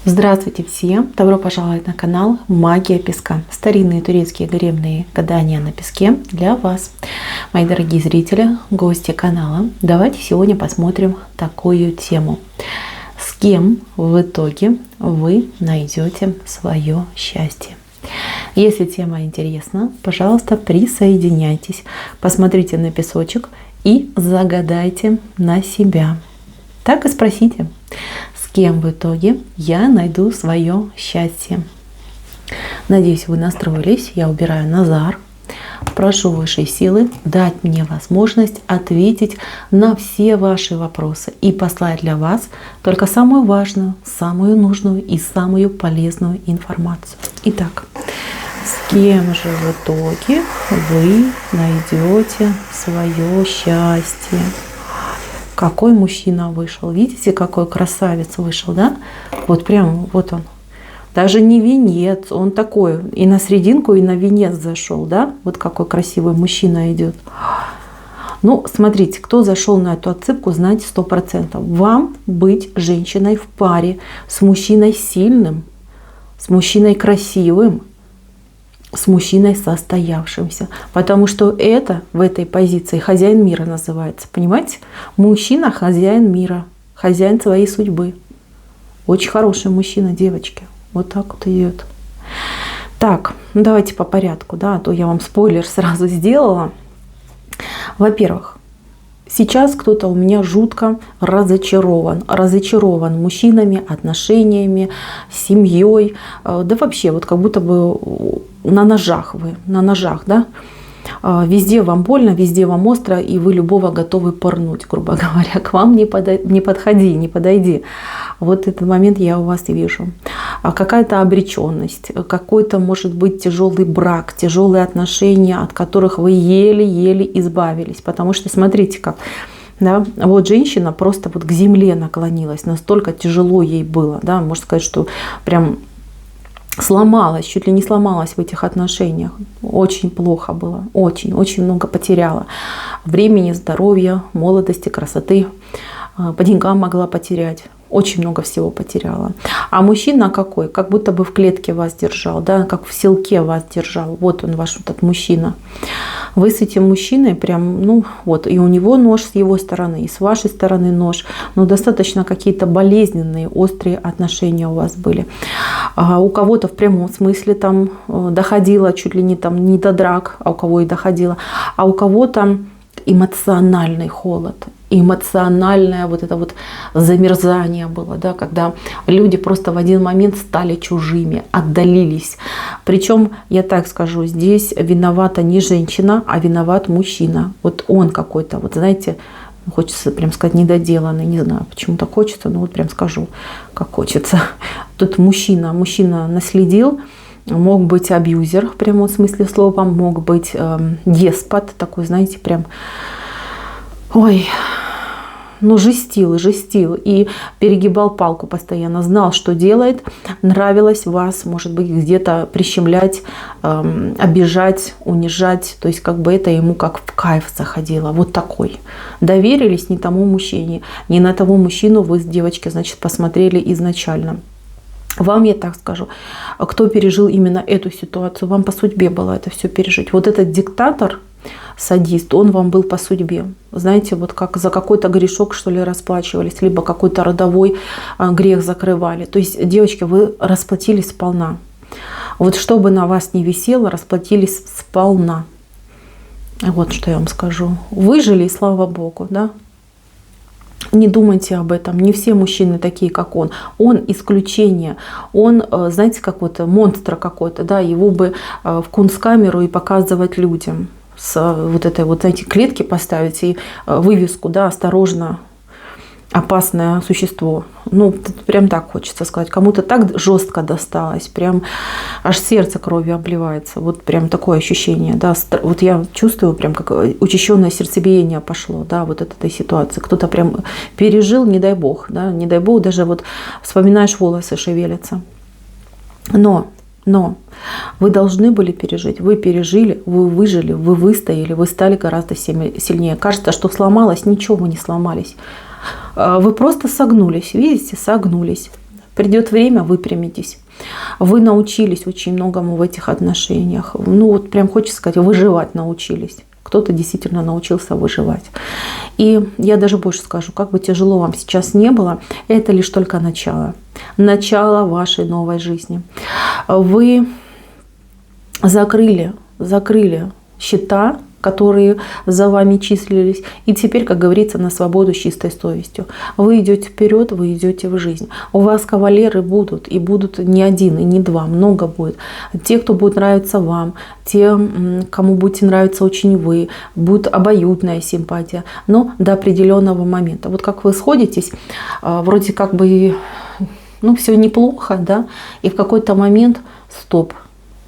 Здравствуйте всем! Добро пожаловать на канал Магия Песка. Старинные турецкие гаремные гадания на песке для вас. Мои дорогие зрители, гости канала, давайте сегодня посмотрим такую тему. С кем в итоге вы найдете свое счастье? Если тема интересна, пожалуйста, присоединяйтесь, посмотрите на песочек и загадайте на себя. Так и спросите, с кем в итоге я найду свое счастье. Надеюсь, вы настроились. Я убираю Назар. Прошу высшей силы дать мне возможность ответить на все ваши вопросы и послать для вас только самую важную, самую нужную и самую полезную информацию. Итак, с кем же в итоге вы найдете свое счастье? Какой мужчина вышел? Видите, какой красавец вышел, да? Вот прям, вот он. Даже не венец, он такой и на серединку, и на венец зашел, да? Вот какой красивый мужчина идет. Ну, смотрите, кто зашел на эту отсыпку, знаете 100%. Вам быть женщиной в паре с мужчиной сильным, с мужчиной красивым, с мужчиной состоявшимся. Потому что это в этой позиции хозяин мира называется. Понимаете? Мужчина хозяин мира, хозяин своей судьбы. Очень хороший мужчина, девочки. Вот так вот идет. Так, ну давайте по порядку, да, а то я вам спойлер сразу сделала. Во-первых, сейчас кто-то у меня жутко разочарован мужчинами, отношениями, семьей. Да вообще, вот как будто бы на ножах вы, да? Везде вам больно, везде вам остро, и вы любого готовы пырнуть, грубо говоря. К вам не подходи, не подойди. Вот этот момент я у вас и вижу. Какая-то обреченность, какой-то, может быть, тяжелый брак, тяжелые отношения, от которых вы еле-еле избавились. Потому что, смотрите как, да, вот женщина просто вот к земле наклонилась, настолько тяжело ей было, да, можно сказать, что прям сломалась, чуть ли не сломалась в этих отношениях. Очень плохо было, очень много потеряла. Времени, здоровья, молодости, красоты, по деньгам могла потерять. Очень много всего потеряла. А мужчина какой? Как будто бы в клетке вас держал, да, как в селке вас держал. Вот он, ваш этот мужчина. Вы с этим мужчиной прям, ну вот, и у него нож с его стороны, и с вашей стороны нож. Но достаточно какие-то болезненные, острые отношения у вас были. А у кого-то в прямом смысле там доходило чуть ли не там не до драк, а у кого и доходило. А у кого-то эмоциональный холод, эмоциональное вот это вот замерзание было, да, когда люди просто в один момент стали чужими, отдалились. Причем, я так скажу, здесь виновата не женщина, а виноват мужчина. Вот он какой-то, вот знаете, хочется прям сказать недоделанный, не знаю, почему так хочется, но вот прям скажу, как хочется. Тут мужчина наследил. Мог быть абьюзер в прямом смысле слова, мог быть деспот, такой, знаете, прям, ой, ну жестил и перегибал палку постоянно, знал, что делает, нравилось вас, может быть, где-то прищемлять, обижать, унижать, то есть как бы это ему как в кайф заходило, вот такой. Доверились не тому мужчине, не на того мужчину вы, девочки, значит, посмотрели изначально. Вам, я так скажу, кто пережил именно эту ситуацию, вам по судьбе было это все пережить. Вот этот диктатор, садист, он вам был по судьбе. Знаете, вот как за какой-то грешок, что ли, расплачивались, либо какой-то родовой грех закрывали. То есть, девочки, вы расплатились сполна. Вот что бы на вас ни висело, расплатились сполна. Вот что я вам скажу. Выжили, и слава Богу, да? Не думайте об этом. Не все мужчины такие, как он. Он исключение. Он, знаете, как вот монстр какой-то, да, его бы в кунсткамеру и показывать людям. С вот этой вот, знаете, клетки поставить и вывеску, да, осторожно, опасное существо. Ну, прям так хочется сказать. Кому-то так жестко досталось, прям аж сердце кровью обливается. Вот прям такое ощущение, да. Вот я чувствую прям как учащенное сердцебиение пошло, да, вот от этой ситуации. Кто-то прям пережил, не дай бог, да, не дай бог, даже вот вспоминаешь, волосы шевелятся. Но вы должны были пережить, вы пережили, вы выжили, вы выстояли, вы стали гораздо сильнее. Кажется, что сломалось, ничего вы не сломались. Вы просто согнулись, видите, согнулись. Придет время, выпрямитесь. Вы научились очень многому в этих отношениях. Ну вот прям хочется сказать, выживать научились. Кто-то действительно научился выживать. И я даже больше скажу, как бы тяжело вам сейчас не было, это лишь только начало. Начало вашей новой жизни. Вы закрыли счета, которые за вами числились. И теперь, как говорится, на свободу с чистой совестью. Вы идете вперед, вы идете в жизнь. У вас кавалеры будут, и будут не один, и не два, много будет. Те, кто будет нравиться вам, те, кому будете нравиться очень вы, будет обоюдная симпатия, но до определенного момента. Вот как вы сходитесь, вроде как бы, ну, все неплохо, да, и в какой-то момент стоп.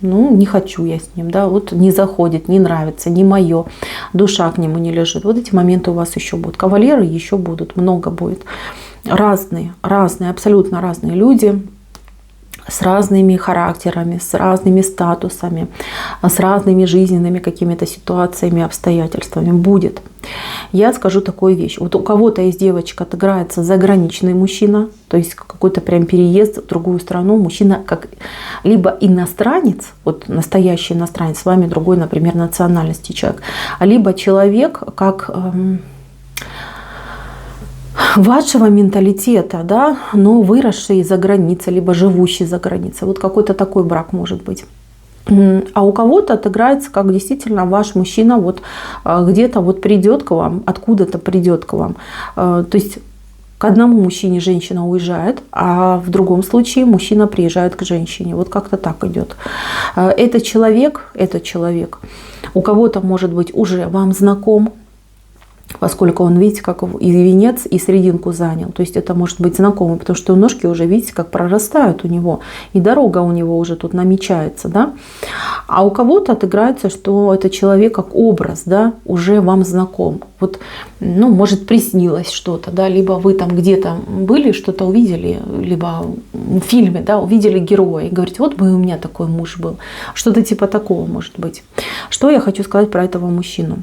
Ну, не хочу я с ним, да, вот не заходит, не нравится, не мое, душа к нему не лежит. Вот эти моменты у вас еще будут. Кавалеры еще будут, много будет. Разные, абсолютно разные люди с разными характерами, с разными статусами, с разными жизненными какими-то ситуациями, обстоятельствами будет. Я скажу такую вещь. Вот у кого-то из девочек отыграется заграничный мужчина, то есть какой-то прям переезд в другую страну. Мужчина как либо иностранец, вот настоящий иностранец, с вами другой, например, национальности человек, либо человек как вашего менталитета, да, но выросший за границей, либо живущий за границей. Вот какой-то такой брак может быть. А у кого-то отыграется, как действительно ваш мужчина вот где-то вот придет к вам, откуда-то придет к вам. То есть к одному мужчине женщина уезжает, а в другом случае мужчина приезжает к женщине. Вот как-то так идет. Этот человек, у кого-то может быть уже вам знаком, поскольку он, видите, как и венец, и серединку занял. То есть это может быть знакомый, потому что ножки уже, видите, как прорастают у него, и дорога у него уже тут намечается, да. А у кого-то отыграется, что это человек как образ, да, уже вам знаком. Вот, ну, может, приснилось что-то, да, либо вы там где-то были, что-то увидели, либо в фильме, да, увидели героя и говорите, вот бы у меня такой муж был. Что-то типа такого может быть. Что я хочу сказать про этого мужчину?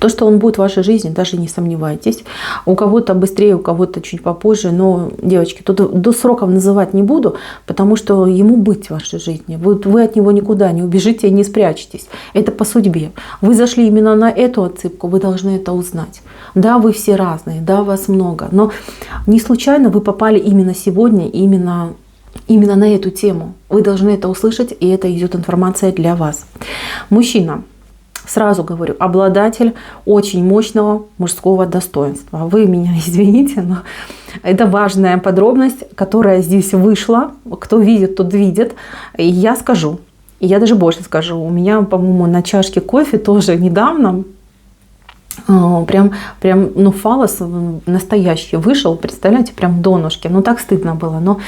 То, что он будет в вашей жизни, даже не сомневайтесь. У кого-то быстрее, у кого-то чуть попозже. Но, девочки, тут до сроков называть не буду, потому что ему быть в вашей жизни. Вы от него никуда не убежите и не спрячетесь. Это по судьбе. Вы зашли именно на эту отсыпку, вы должны это узнать. Да, вы все разные, да, вас много. Но не случайно вы попали именно сегодня, именно на эту тему. Вы должны это услышать, и это идет информация для вас. Мужчина. Сразу говорю, обладатель очень мощного мужского достоинства. Вы меня извините, но это важная подробность, которая здесь вышла. Кто видит, тот видит. И я скажу, и я даже больше скажу. У меня, по-моему, на чашке кофе тоже недавно прям, ну, фаллос настоящий вышел, представляете, прям донышки. Ну, так стыдно было. Но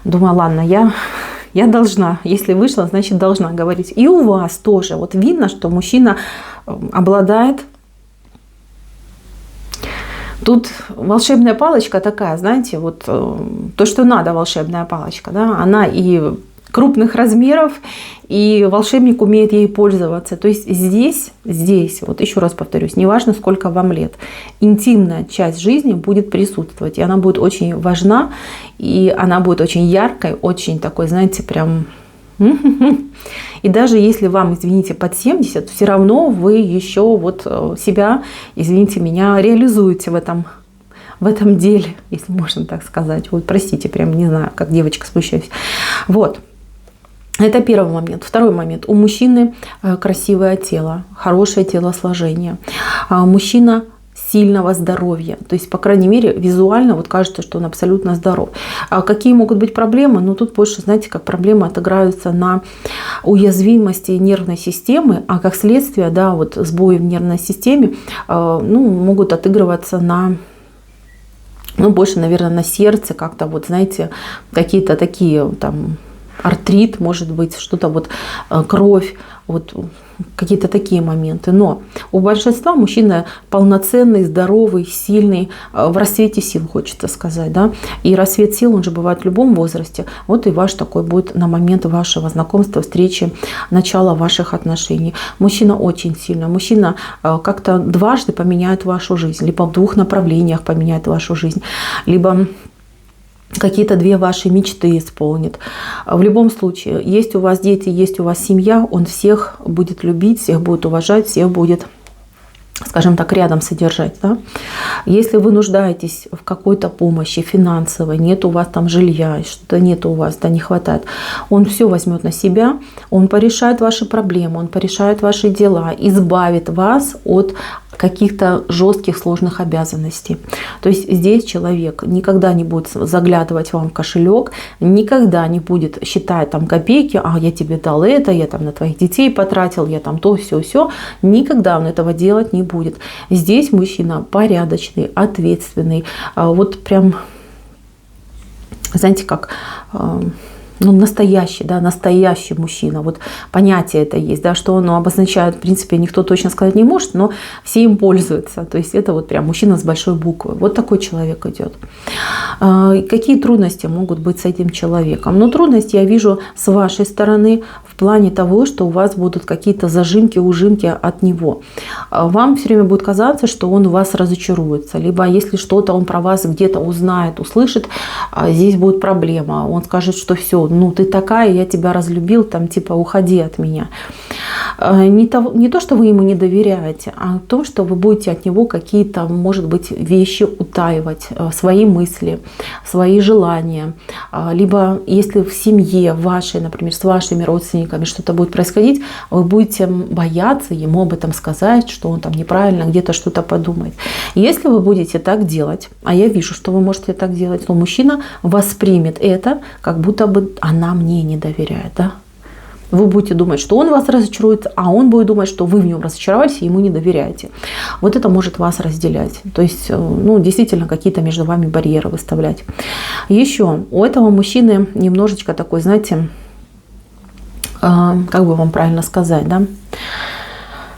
думаю, ладно, я должна, если вышла, значит должна говорить. И у вас тоже. Вот видно, что мужчина обладает. Тут волшебная палочка такая, знаете, вот то, что надо, волшебная палочка, да, она и крупных размеров, и волшебник умеет ей пользоваться. То есть здесь, вот еще раз повторюсь, неважно, сколько вам лет, интимная часть жизни будет присутствовать, и она будет очень важна, и она будет очень яркой, очень такой, знаете, прям... И даже если вам, извините, под 70, все равно вы еще вот себя, извините меня, реализуете в этом деле, если можно так сказать. Вот, простите, прям не знаю, как девочка смущаюсь. Вот. Это первый момент. Второй момент. У мужчины красивое тело, хорошее телосложение. Мужчина сильного здоровья. То есть, по крайней мере, визуально вот кажется, что он абсолютно здоров. А какие могут быть проблемы? Ну, тут больше, знаете, как проблемы отыграются на уязвимости нервной системы, а как следствие, да, вот сбои в нервной системе, ну, могут отыгрываться на... Ну, больше, наверное, на сердце, как-то вот, знаете, какие-то такие там... артрит, может быть, что-то вот, кровь, вот какие-то такие моменты. Но у большинства мужчина полноценный, здоровый, сильный, в расцвете сил, хочется сказать, да. И расцвет сил, он же бывает в любом возрасте. Вот и ваш такой будет на момент вашего знакомства, встречи, начала ваших отношений. Мужчина очень сильный. Мужчина как-то дважды поменяет вашу жизнь. Либо в двух направлениях поменяет вашу жизнь. Либо какие-то две ваши мечты исполнит. В любом случае, есть у вас дети, есть у вас семья, он всех будет любить, всех будет уважать, всех будет, скажем так, рядом содержать. Да? Если вы нуждаетесь в какой-то помощи финансовой, нет у вас там жилья, что-то нет у вас, да, не хватает, он все возьмет на себя, он порешает ваши проблемы, он порешает ваши дела, избавит вас от каких-то жестких, сложных обязанностей. То есть здесь человек никогда не будет заглядывать вам в кошелек, никогда не будет считать там копейки, а я тебе дал это, я там на твоих детей потратил, я там то, все. Никогда он этого делать не будет. Здесь мужчина порядочный, ответственный, вот прям, знаете, как... Ну, настоящий, да, настоящий мужчина. Вот понятие это есть, да, что оно обозначает, в принципе, никто точно сказать не может, но все им пользуются. То есть это вот прям мужчина с большой буквы. Вот такой человек идет. Какие трудности могут быть с этим человеком? Ну, трудности я вижу с вашей стороны в плане того, что у вас будут какие-то зажимки, ужимки от него. Вам все время будет казаться, что он в вас разочаруется. Либо если что-то он про вас где-то узнает, услышит, здесь будет проблема. Он скажет, что все, ну ты такая, я тебя разлюбил, там типа уходи от меня. Не то, что вы ему не доверяете, а то, что вы будете от него какие-то, может быть, вещи утаивать, свои мысли, свои желания. Либо если в семье вашей, например, с вашими родственниками что-то будет происходить, вы будете бояться ему об этом сказать, что он там неправильно где-то что-то подумает. Если вы будете так делать, а я вижу, что вы можете так делать, то мужчина воспримет это, как будто бы она мне не доверяет, да? Вы будете думать, что он вас разочарует, а он будет думать, что вы в нем разочаровались и ему не доверяете. Вот это может вас разделять. То есть, ну, действительно, какие-то между вами барьеры выставлять. Еще у этого мужчины немножечко такой, знаете, как бы вам правильно сказать, да?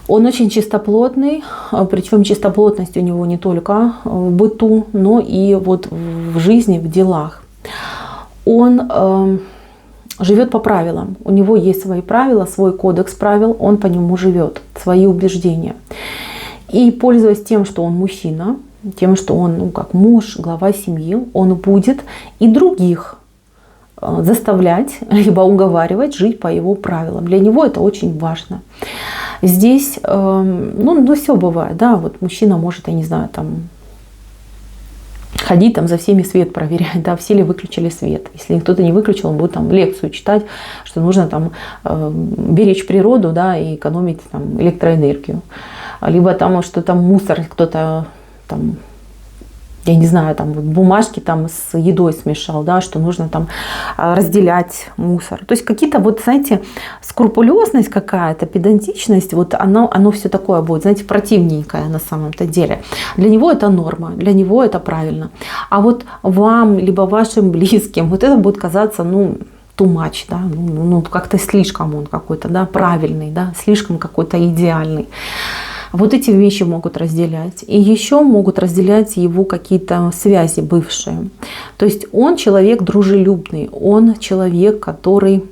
Он очень чистоплотный, причем чистоплотность у него не только в быту, но и вот в жизни, в делах. Он живет по правилам. У него есть свои правила, свой кодекс правил, он по нему живет, свои убеждения. И пользуясь тем, что он мужчина, тем, что он, ну, как муж, глава семьи, он будет и других заставлять, либо уговаривать жить по его правилам. Для него это очень важно. Здесь, ну все бывает, да, вот мужчина может, я не знаю, там, ходить там за всеми свет проверять, да, все ли выключили свет. Если кто-то не выключил, он будет там лекцию читать, что нужно там беречь природу, да, и экономить там электроэнергию. Либо там, что там мусор кто-то там, я не знаю, там вот бумажки там с едой смешал, да, что нужно там разделять мусор. То есть какие-то вот, знаете, скрупулезность какая-то, педантичность, вот оно все такое будет, знаете, противненькое на самом-то деле. Для него это норма, для него это правильно. А вот вам, либо вашим близким, вот это будет казаться, ну, too much, да, ну как-то слишком он какой-то, да, правильный, да, слишком какой-то идеальный. Вот эти вещи могут разделять. И еще могут разделять его какие-то связи бывшие. То есть он человек дружелюбный, он человек, который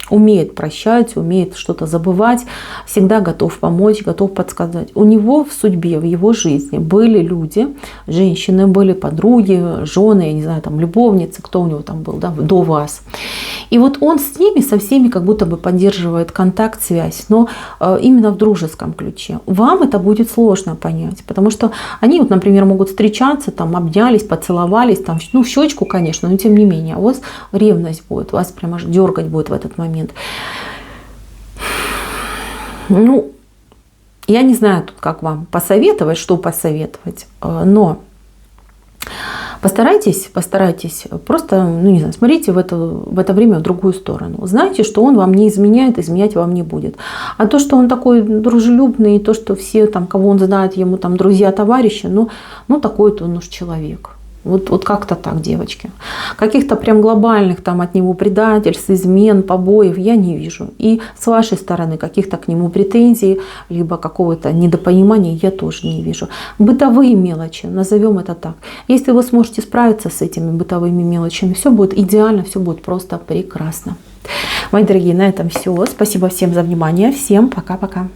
умеет прощать, умеет что-то забывать, всегда готов помочь, готов подсказать. У него в судьбе, в его жизни были люди, женщины были, подруги, жены, я не знаю, там любовницы, кто у него там был, да, до вас. И вот он с ними, со всеми как будто бы поддерживает контакт, связь, но именно в дружеском ключе. Вам это будет сложно понять, потому что они, вот, например, могут встречаться, там, обнялись, поцеловались, там, ну, в щечку, конечно, но тем не менее, у вас ревность будет, вас прямо аж дергать будет в этот момент. Ну, я не знаю тут, как вам посоветовать, что посоветовать, но постарайтесь просто, ну не знаю, смотрите в это время в другую сторону. Знайте, что он вам не изменяет, изменять вам не будет. А то, что он такой дружелюбный, и то, что все, там, кого он знает, ему там друзья, товарищи, ну такой-то он уж человек. Вот как-то так, девочки. Каких-то прям глобальных там от него предательств, измен, побоев я не вижу. И с вашей стороны каких-то к нему претензий, либо какого-то недопонимания я тоже не вижу. Бытовые мелочи, назовем это так. Если вы сможете справиться с этими бытовыми мелочами, все будет идеально, все будет просто прекрасно. Мои дорогие, на этом все. Спасибо всем за внимание. Всем пока-пока.